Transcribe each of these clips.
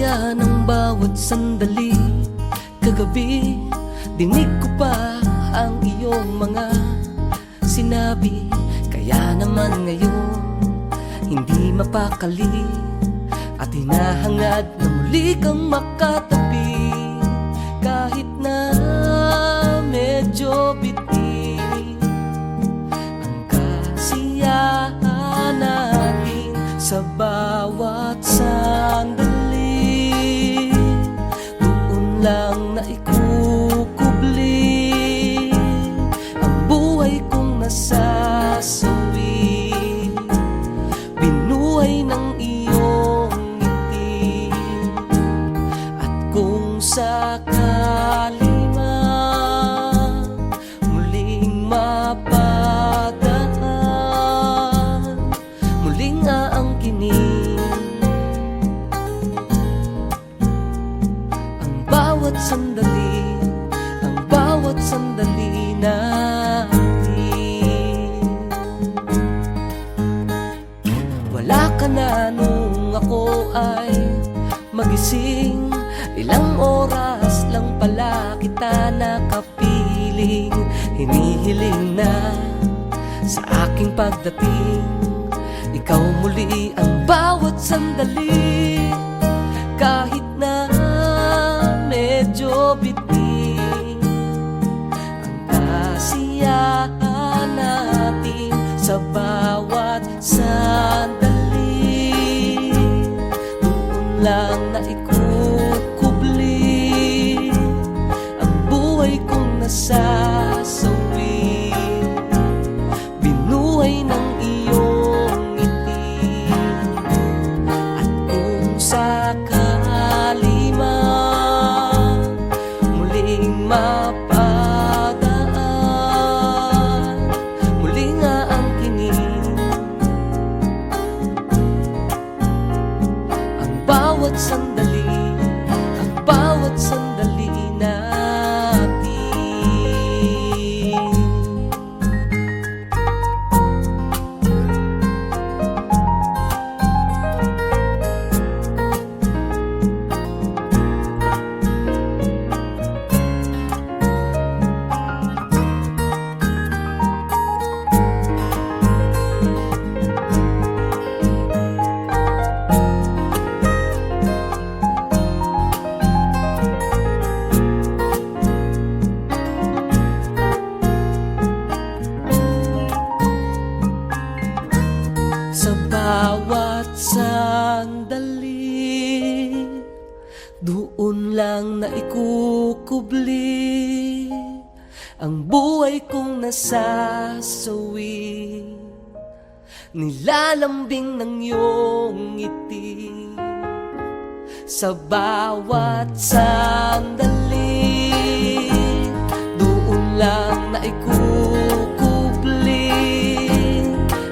saya ng bawat sandali. Kagabi, dinig ko pa ang iyong mga sinabi. Kaya naman ngayon, hindi mapakali at hinahangad na muli kang makatabi. Kahit na medyo bitin ang kasiyahan natin sa bawat sandali, doon lang naikukubli ang buhay kong nasasawi. Binuhay ng iyong ngiti, at kung sakali man muling mapadaan, muling aangkinin ang bawat sandali, ang bawat sandali natin. Wala ka na nung ako ay magising, ilang oras lang pala kita nakapiling. Hinihiling na sa aking pagdating, ikaw muli ang bawat sandali. Kahit na medyo bitin ang kasiyahan natin sa bawat sandali, doon lang naikukubli ang buhay kong nasasawi. Binuhay ng iyong ngiti, at kung sakali man muling mapadaan, muling aangkinin ang bawat sandali, ang bawat sandali natin. Sa bawat sandali, doon lang naikukubli ang buhay kong nasasawi. Nilalambing ng iyong ngiti sa bawat sandali, doon lang naikukubli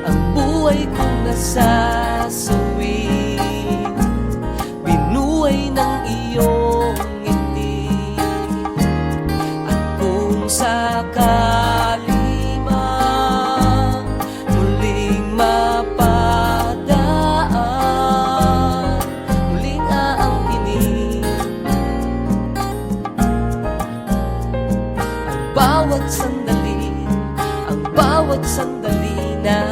ang buhay kong nasasawi. Binuhay ng iyong ngiti, at kung sakali man muling mapadaan, muling aangkinin ang bawat sandali, ang bawat sandali natin.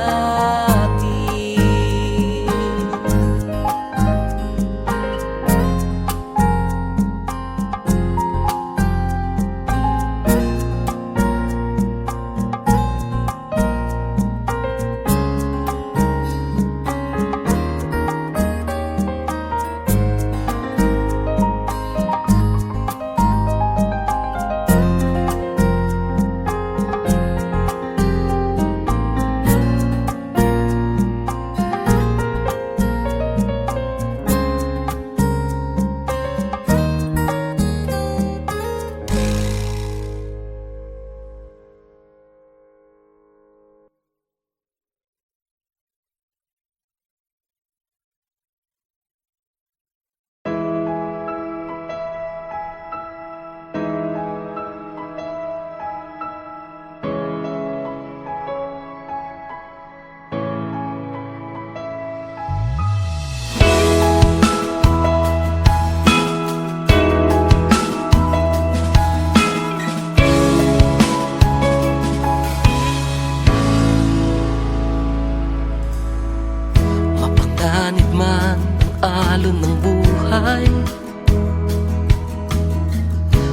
alon ng buhay.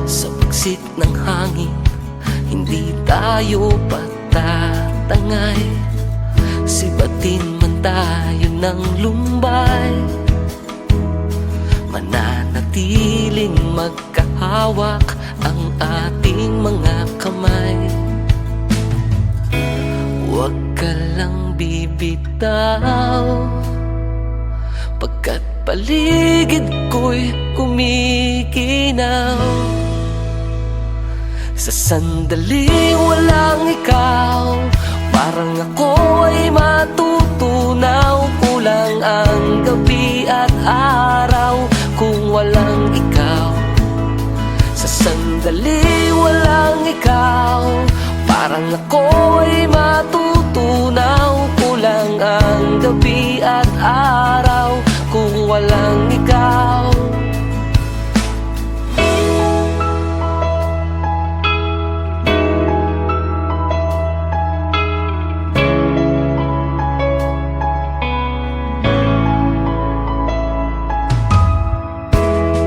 Sa pagsit ng hangin, hindi tayo patatangay. Sibatin man tayo ng lumbay, mananatiling magkahawak ang ating mga kamay. Huwag ka lang bibitaw, pagkat paligid ko'y kumikinaw. Sa sandaling walang ikaw, parang ako ay matutunaw. Kulang ang gabi at araw kung walang ikaw. Sa sandaling walang ikaw, parang ako ay matutunaw. Kulang ang gabi at araw kung walang ikaw.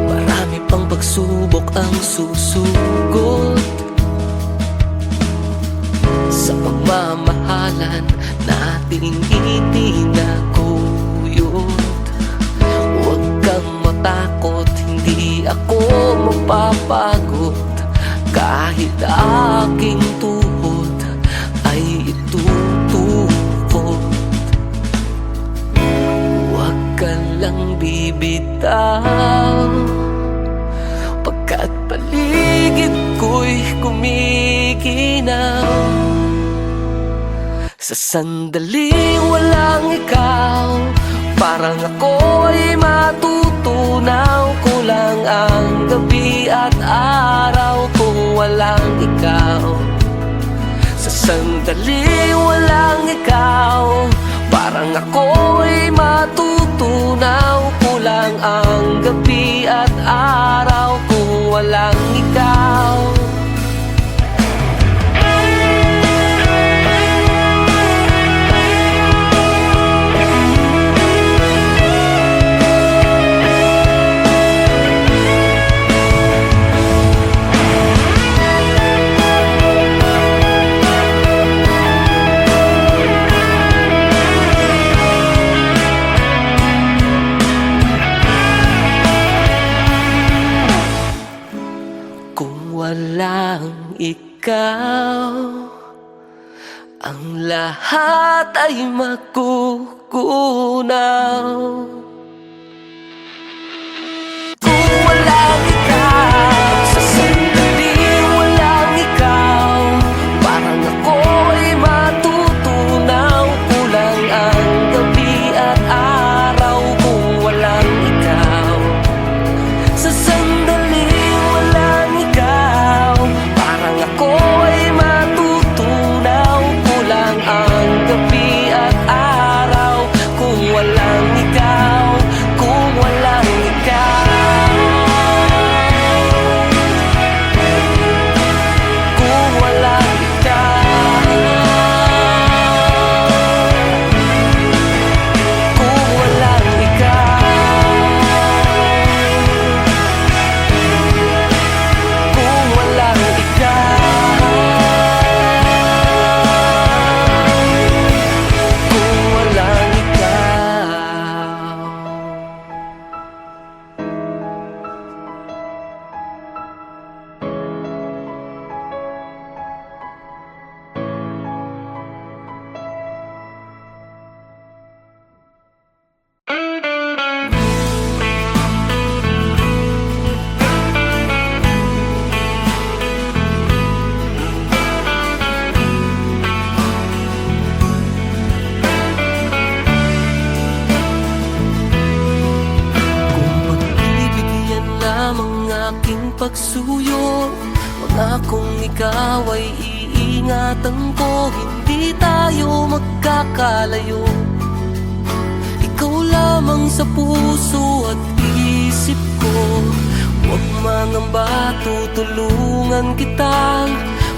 Marami pang pagsubok ang susugod sa pagmamahalan nating itinaguyod. Huwag kang matakot, hindi ako mapapagod. Kahit aking tuhod ay itutukod. Huwag ka lang bibitaw, pagkat paligid ko'y kumikinaw. Sa sandaling walang ikaw, parang ako ay matutunaw. Kulang ang gabi at araw kung walang ikaw. Sa sandaling walang ikaw, parang ako ay matutunaw. Kulang ang gabi at araw kung walang ikaw. Walang ikaw, ang lahat ay makukunaw. Kung walang ikaw, sa sandaling walang ikaw, parang ako ay matutunaw. Kulang ang gabi at araw kung walang ikaw. Sa sandaling walang ikaw, parang ako ay matutunaw. Kulang ang gabi at araw kung walang ikaw. Kung walang ikaw, kung walang ikaw, kung walang ikaw, kung walang ikaw, kung walang ikaw. Kung pagbibigyan lamang aking pagsuyo, pangakong ikaw ay iingatan ko. Hindi tayo magkakalayo, ikaw lamang sa puso at isip ko. Huwag mangamba, tutulungan kita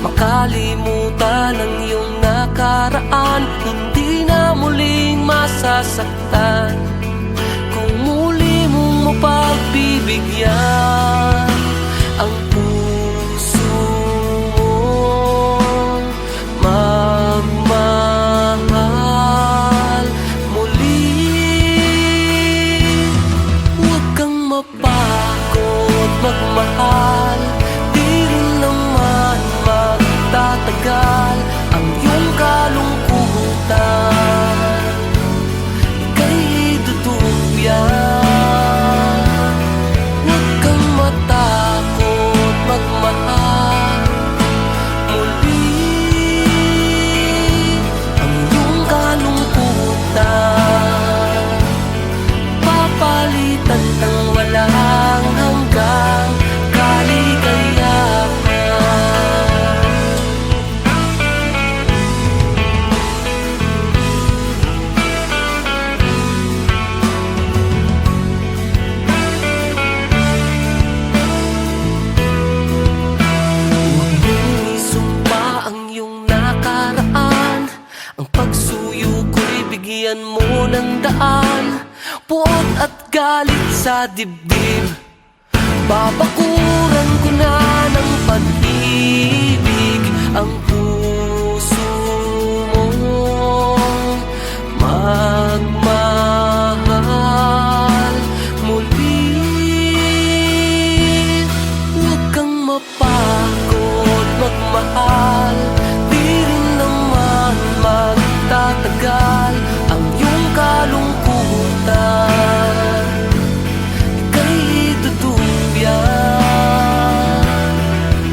makalimutan ang iyong nakaraan. Hindi na muling masasaktan kung muli mo mo pagbibigyan ang puso mong magmahal muli. Huwag kang mapagod magmahal, di rin naman magtatagal ang iyong kalungkutan. Ika'y duduyan. Huwag kang matakot magmahal muli ang iyong kalungkutan. Papalitan ng walang hanggang kaligayahan. Huwag mong isumpa ang iyong nakaraan, ang pagsuyo ko'y bigyan mo ng daan. Puot at galit sa dibdib, babakuran ko na ng pag-ibig ang puso mong magmahal muli. Huwag kang mapagod magmahal, di rin naman magtatagal ang iyong kalungkutan. Ika'y duduyan.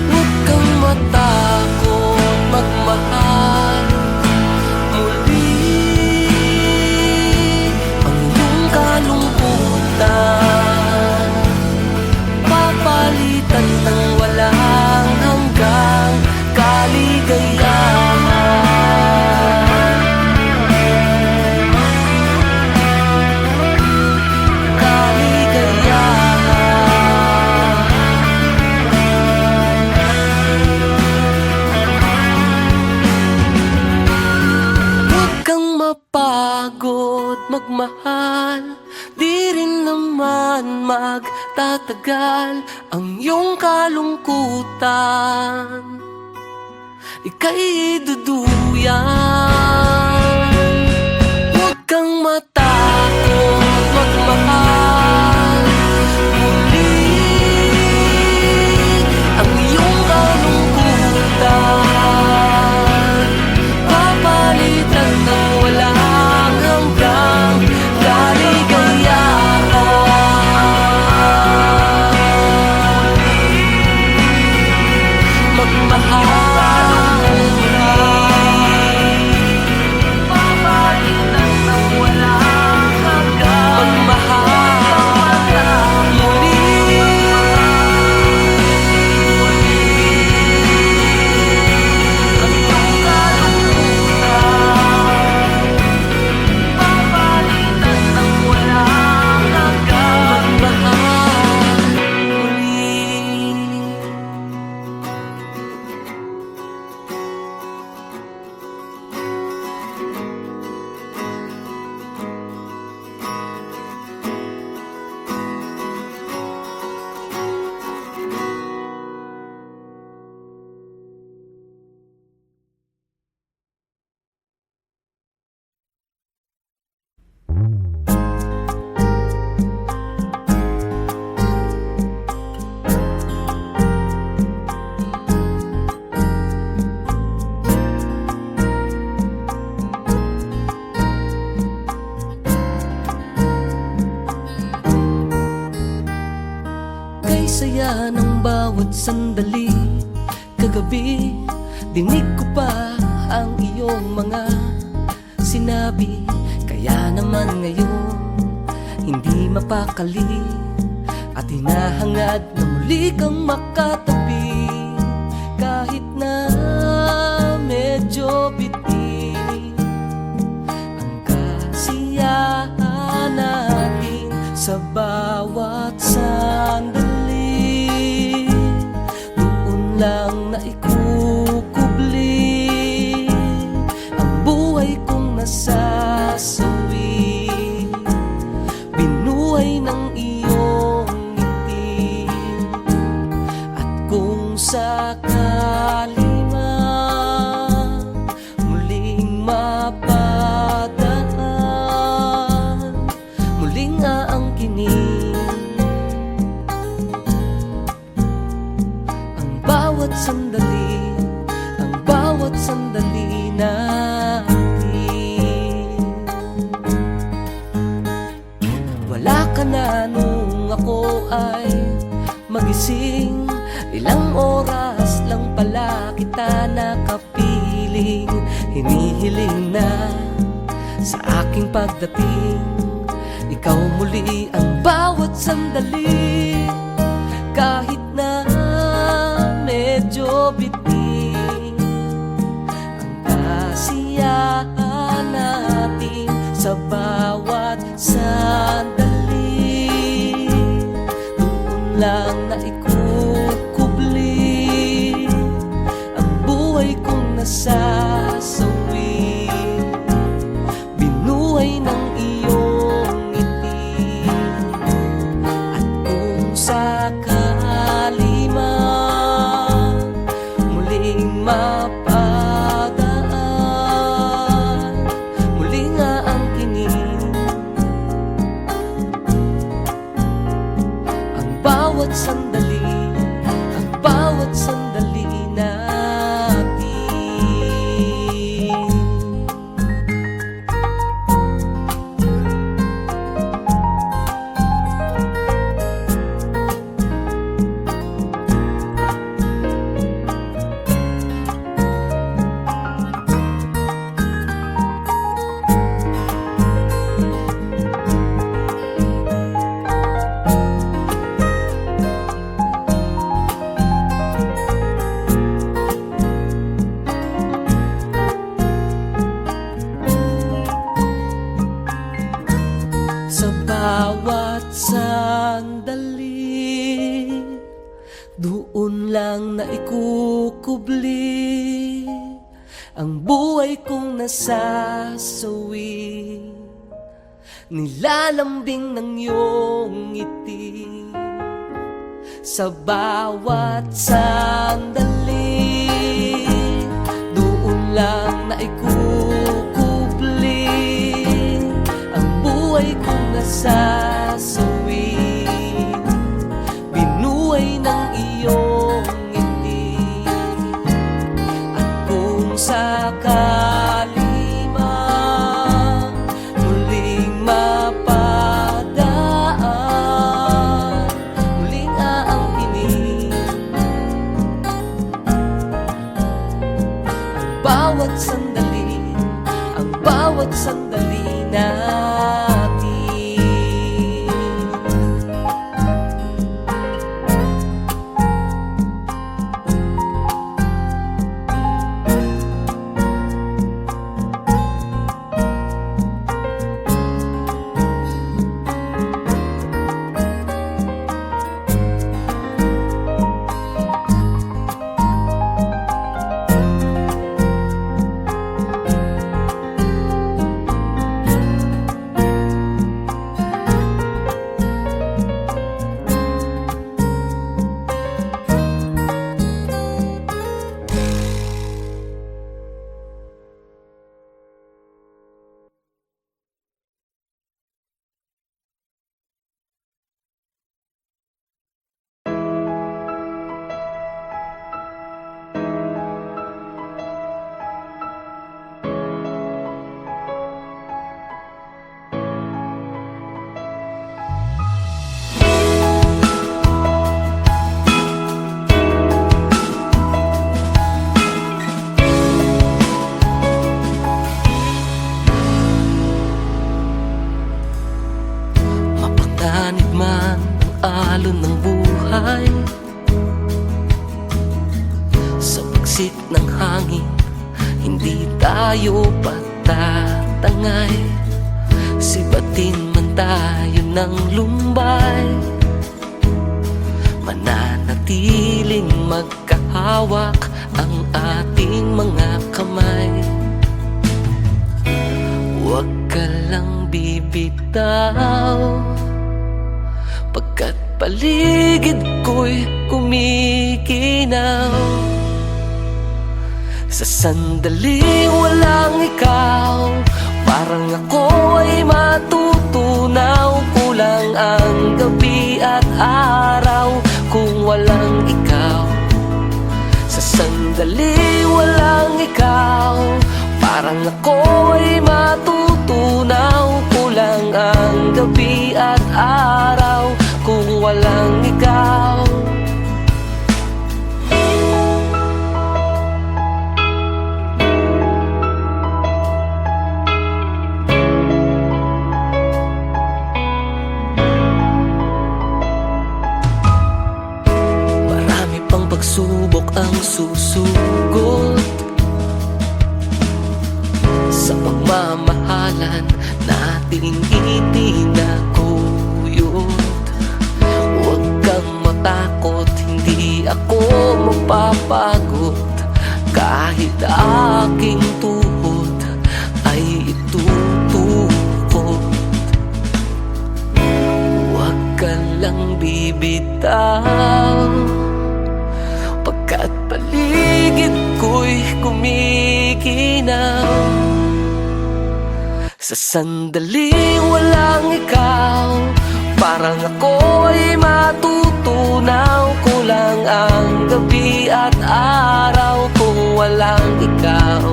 Huwag kang matakot magmahal muli ang iyong kalungkutan. Papalitan ng walang hanggang kaligayahan. Huwag kang mapagod magmahal, di rin naman magtatagal ang iyong kalungkutan. Ika'y duduyan. Huwag kang matakot magmahal muli ang iyong kalungkutan. Papalitan ng walang hanggang kaligayahan. Magmahal muli. Papalitan ng walang hanggang magmahal muli. Ang iyong kalungkutan. Papalitan ng walang hanggang magmahal muli. Kay saya ng bawat sandali. Kagabi, dinig ko pa ang iyong mga sinabi. Kaya naman ngayon, hindi mapakali at hinahangad na muli kang makatabi. Kahit na medyo bitin ang kasiyahan natin sa bawat sandali, doon lang naikukubli ang buhay kong nasasawi. Binuhay ng iyong ka na nung ako ay magising. Ilang oras lang pala kita nakapiling. Hinihiling na sa aking pagdating, ikaw muli ang bawat sandali. Kahit na medyo biting ang kasiyahan natin sa bawat sandali, doon lang naikukubli ang buhay kong nasasawi. Binuhay ng iyong ngiti, at kung sakali man muling mapadaan, muli nga ang kinig, ang bawat sandali, ang bawat sandali natin. Sa bawat sandali, doon lang naikukubli ang buhay kong nasasawi. Nilalambing ng iyong ngiti sa bawat sandali, doon lang naikukubli ang buhay kong nasasawi. Binuhay ng iyong ngiti, at kung sakali man muling mapadaan, muling aangkinin ang bawat sandali, ang bawat sandali natin. Mapanganib man ang alon ng buhay, sa pagsik ng hangin hindi tayo patatangay. Sibatin man tayo ng lumbay, mananatiling magkahawak ang ating mga kamay. Huwag ka lang bibitaw, pagkat paligid ko'y kumikinaw. Sa sandaling walang ikaw, parang ako ay matutunaw. Kulang ang gabi at araw kung walang ikaw. Sa sandaling walang ikaw, parang ako ay matutunaw. Kulang ang gabi at araw pagmamahalan nating itinaguyod. Huwag kang matakot, hindi ako mapapagod. Kahit aking tuhod ay itutukod. Huwag ka lang bibitaw, pagkat paligid ko'y kumikinaw. Sa sandaling walang ikaw, parang ako ay matutunaw. Kulang ang gabi at araw kung walang ikaw.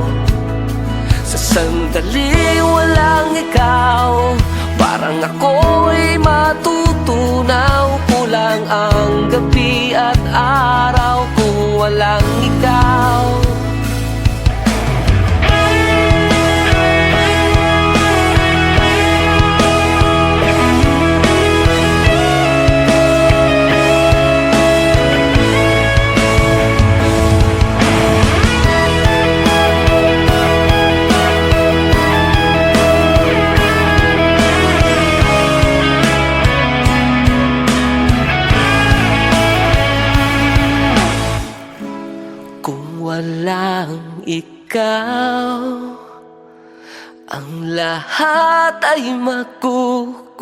Sa sandaling walang ikaw, parang ako ay matutunaw. Kulang ang gabi at araw kung walang ikaw. Walang ikaw, ang lahat ay magugunaw.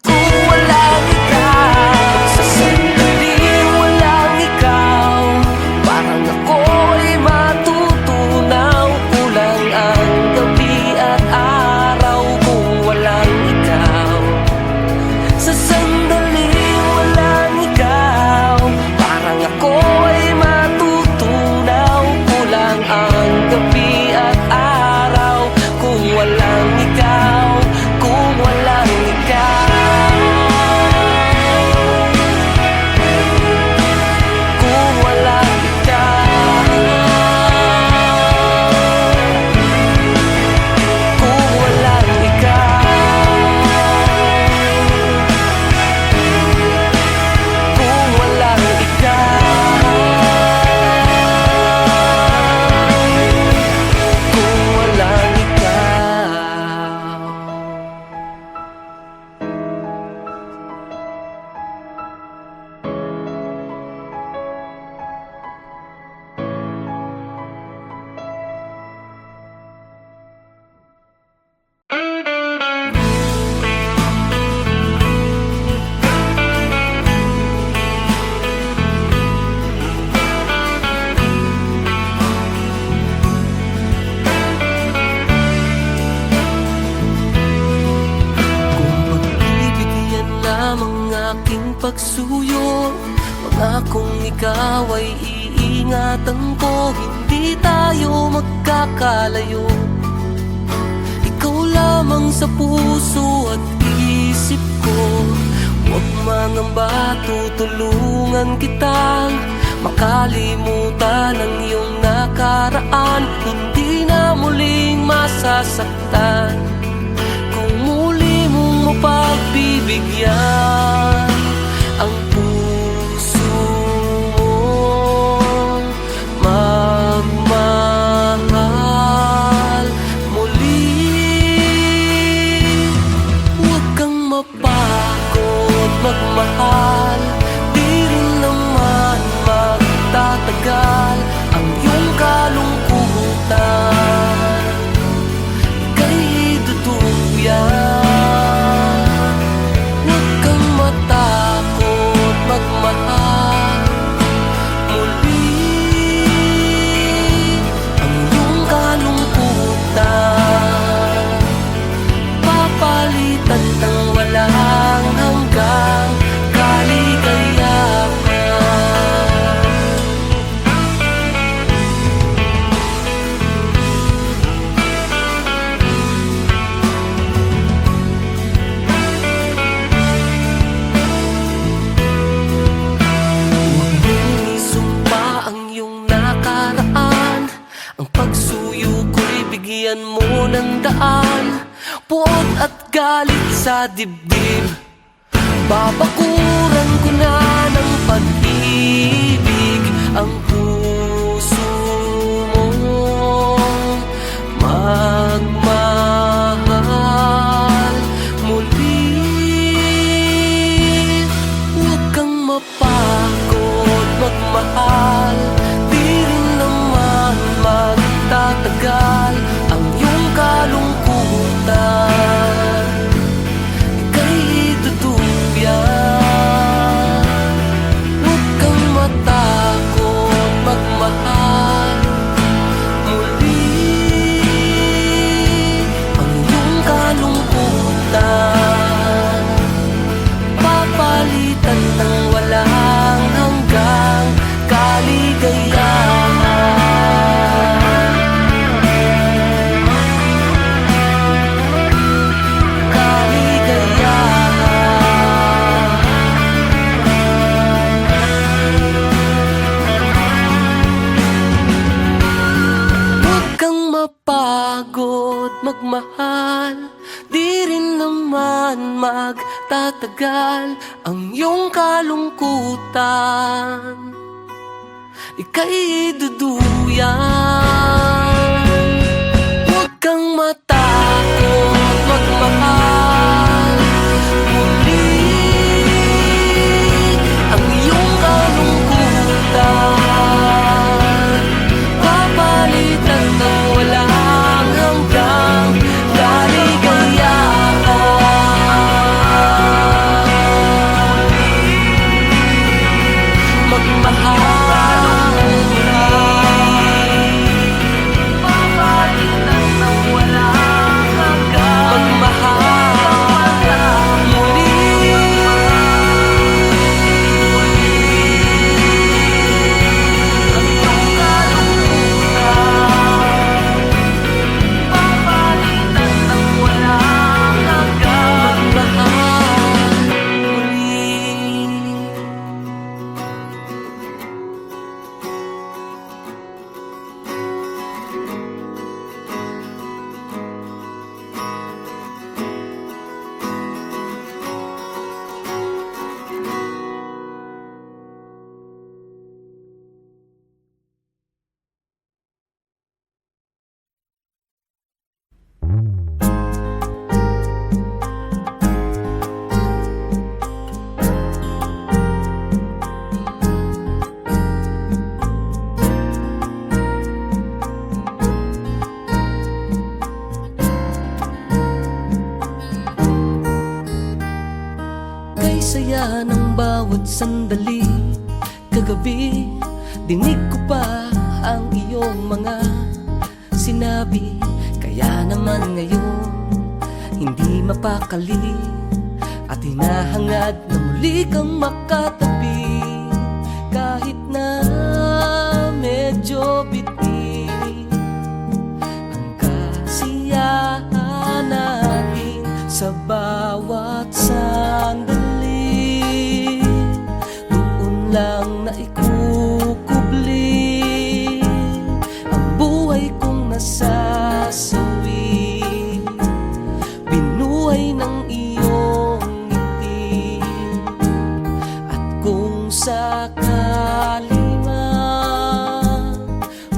Kung walang ikaw, sa sandaling walang ikaw, parang ako ay matutunaw. Kulang ang gabi at araw kung walang ikaw. Sa sandaling walang ikaw, parang ako ay matutunaw. Kulang ang gabi at araw kung walang ikaw. Kung walang ikaw, kung walang ikaw, kung walang ikaw, kung walang ikaw, kung walang ikaw. Kung magbibigyan lamang aking pagsuyo, pangakong ikaw ay iingatan ko. Hindi tayo magkakalayo, ikaw lamang sa puso at isip ko. Huwag mangamba, tutulungan kitang makalimutan ang iyong nakaraan. Hindi na muling masasaktan kung muli mong mapagbibigyan ang puso mong magmahal muli. Huwag kang mapagod magmahal, di rin naman magtatagal ang iyong kalungkutan. Ika'y duduyan. Huwag kang matakot magmahal muli. Ang iyong kalungkutan papalitan ng walang hanggang kaligayahan. Huwag mong isumpa ang iyong nakaraan. Ang pagsuyo ko'y bigyan mo ng daan. Puot at galit sa dibdib, babakuran ko na ng pag-ibig ang puso magmahal, di rin naman magtatagal ang iyong kalungkutan. Ika'y duduyan. Huwag kang matakot magmahal muli. Ang iyong kalungkutan papalitan ng walang hanggang kaligayahan. Magmahal saya ng bawat sandali. Kagabi, dinig ko pa ang iyong mga sinabi. Kaya naman ngayon, hindi mapakali at hinahangad na muli kang makatabi. Kahit na medyo biti ang kasiyahan natin sa bawat sandali. Lang na ikukubli ang buhay kong nasasawi. Binuhay ng iyong ngiti. At kung sakali man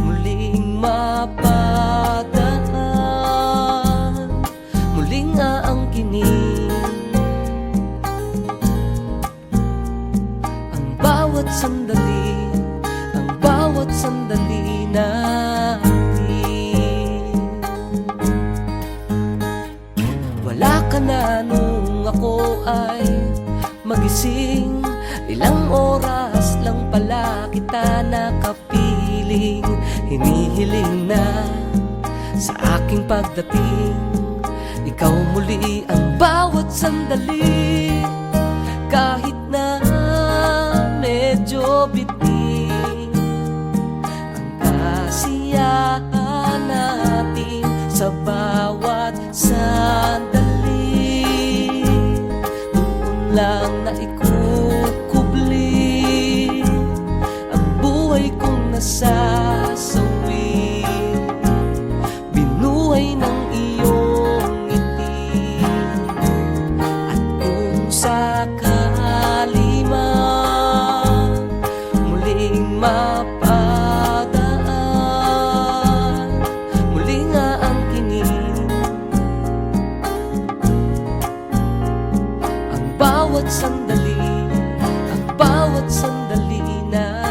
muling mapadaan, muling aangkinin bawat sandali natin. Wala ka na nung ako ay magising. Ilang oras lang pala kita nakapiling. Hinihiling na sa aking pagdating, ikaw muli ang bawat sandali. Kahit na medyo biti ang kasiyahan natin sa bawat sandali. Doon lang na ikukubli ang buhay kong nasasawi. Binuhay ng iyong ngiti. At kung sakali man mapadaan, muling aangkinin ang bawat sandali natin.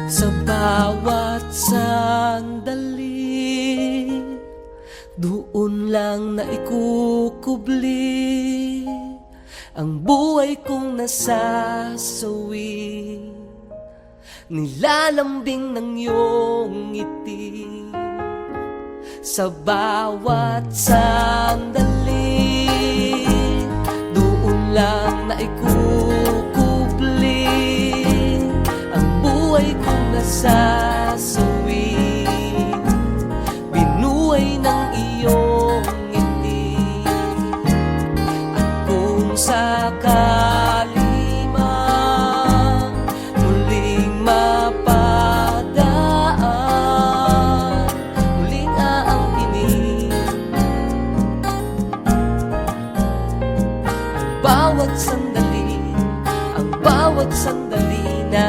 Sa bawat sandali, doon lang na ikukubli ang buhay kong nasasawi. nilalambing ng iyong ngiti. Sa bawat sandali, doon lang naikukupli ang buhay kong nasasawi. Binuhay ng iyong ngiti. At kung sakali man muling mapadaan, muling aangkinin ang bawat sandali, ang bawat sandali na